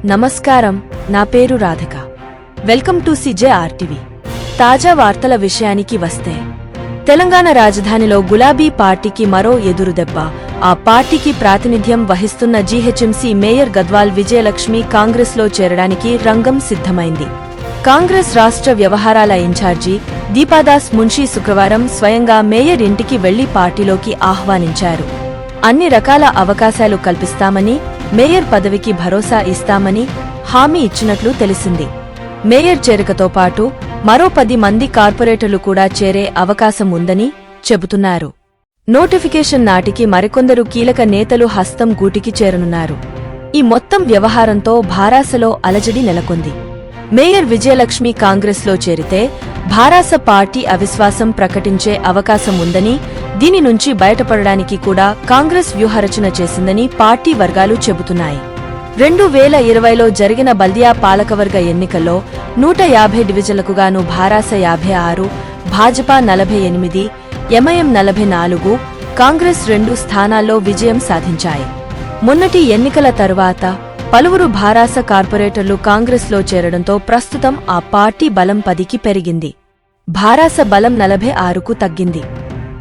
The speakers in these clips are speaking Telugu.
నమస్కారం, నా పేరు రాధిక. Welcome to CJRTV. తాజా వార్తల విషయానికి వస్తే, తెలంగాణ రాజధానిలో గులాబీ పార్టీకి మరో ఎదురుదెబ్బ. ఆ పార్టీకి ప్రాతినిధ్యం వహిస్తున్న GHMC మేయర్ గద్వాల్ విజయలక్ష్మి కాంగ్రెస్లో చేరడానికి రంగం సిద్ధమైంది. కాంగ్రెస్ రాష్ట్ర వ్యవహారాల ఇన్ఛార్జి దీపాదాస్ మున్షీ శుక్రవారం స్వయంగా మేయర్ ఇంటికి వెళ్లి పార్టీలోకి ఆహ్వానించారు. అన్ని రకాల అవకాశాలు కల్పిస్తామని, మేయర్ పదవికి భరోసా ఇస్తామని హామీ ఇచ్చినట్లు తెలిసింది. మేయర్ చేరికతో పాటు మరో 10 మంది కార్పొరేటర్లు కూడా చేరే అవకాశం ఉందని చెబుతున్నారు. నోటిఫికేషన్ నాటికి మరికొందరు కీలక నేతలు హస్తం గూటికి చేరనున్నారు. ఈ మొత్తం వ్యవహారంతో భారాసలో అలజడి నెలకొంది. మేయర్ విజయలక్ష్మి కాంగ్రెస్లో చేరితే భారాస పార్టీ అవిశ్వాసం ప్రకటించే అవకాశం ఉందని, దీని నుంచి బయటపడడానికి కూడా కాంగ్రెస్ వ్యూహరచన చేసిందని పార్టీ వర్గాలు చెబుతున్నాయి. 2020లో జరిగిన బల్దియా పాలకవర్గ ఎన్నికల్లో 150 డివిజన్లకుగాను భారాస 56, భాజపా 48, MIM 44, కాంగ్రెస్ 2 స్థానాల్లో విజయం సాధించాయి. మొన్నటి ఎన్నికల తరువాత పలువురు భారాస కార్పొరేటర్లు కాంగ్రెస్లో చేరడంతో ప్రస్తుతం ఆ పార్టీ బలం 10కి పెరిగింది. భారాస బలం 46కు తగ్గింది.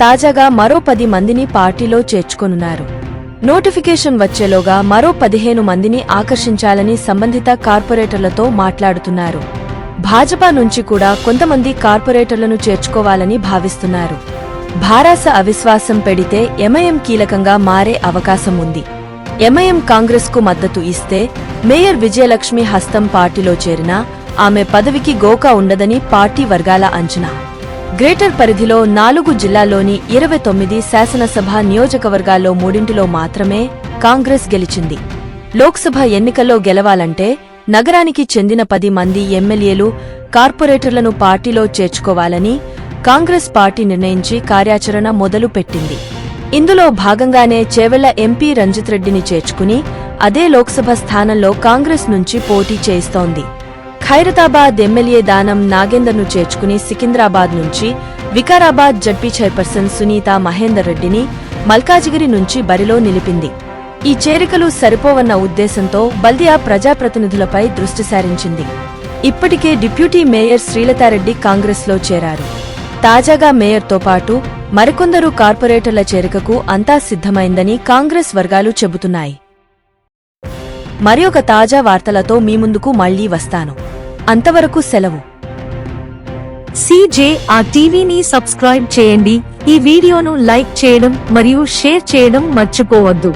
తాజాగా మరో 10 మందిని పార్టీలో చేర్చుకొనున్నారు. నోటిఫికేషన్ వచ్చేలోగా మరో 15 మందిని ఆకర్షించాలని సంబంధిత కార్పొరేటర్లతో మాట్లాడుతున్నారు. భాజపా నుంచి కూడా కొంతమంది కార్పొరేటర్లను చేర్చుకోవాలని భావిస్తున్నారు. భారాస అవిశ్వాసం పెడితే MIM కీలకంగా మారే అవకాశం ఉంది. MIM కాంగ్రెస్కు మద్దతు ఇస్తే మేయర్ విజయలక్ష్మి హస్తం పార్టీలో చేరినా ఆమె పదవికి గోకా ఉండదని పార్టీ వర్గాల అంచనా. గ్రేటర్ పరిధిలో 4 జిల్లాల్లోని 29 శాసనసభ నియోజకవర్గాల్లో 3 మాత్రమే కాంగ్రెస్ గెలిచింది. లోక్సభ ఎన్నికల్లో గెలవాలంటే నగరానికి చెందిన 10 మంది ఎమ్మెల్యేలు, కార్పొరేటర్లను పార్టీలో చేర్చుకోవాలని కాంగ్రెస్ పార్టీ నిర్ణయించి కార్యాచరణ మొదలుపెట్టింది. ఇందులో భాగంగానే చేవెళ్ల ఎంపీ రంజిత్ రెడ్డిని చేర్చుకుని అదే లోక్సభ స్థానంలో కాంగ్రెస్ నుంచి పోటీ చేస్తోంది. ఖైరతాబాద్ ఎమ్మెల్యే దానం నాగేందర్ను చేర్చుకుని సికింద్రాబాద్ నుంచి, వికారాబాద్ జడ్పీ చైర్పర్సన్ సునీతా మహేందర్ రెడ్డిని మల్కాజిగిరి నుంచి బరిలో నిలిపింది. ఈ చేరికలు సరిపోవన్న ఉద్దేశంతో బల్దియా ప్రజాప్రతినిధులపై దృష్టి సారించింది. ఇప్పటికే డిప్యూటీ మేయర్ శ్రీలతారెడ్డి కాంగ్రెస్లో చేరారు. తాజాగా మేయర్తో పాటు మరికొందరు కార్పొరేటర్ల చేరికకు అంతా సిద్ధమైందని కాంగ్రెస్ వర్గాలు చెబుతున్నాయి. మరియొక తాజా వార్తలతో మీ ముందుకు మళ్లీ వస్తాను. అంతవరకు సెలవు. CJRTVని సబ్స్క్రైబ్ చేయండి. ఈ వీడియోను లైక్ చేయడం మరియు షేర్ చేయడం మర్చిపోవద్దు.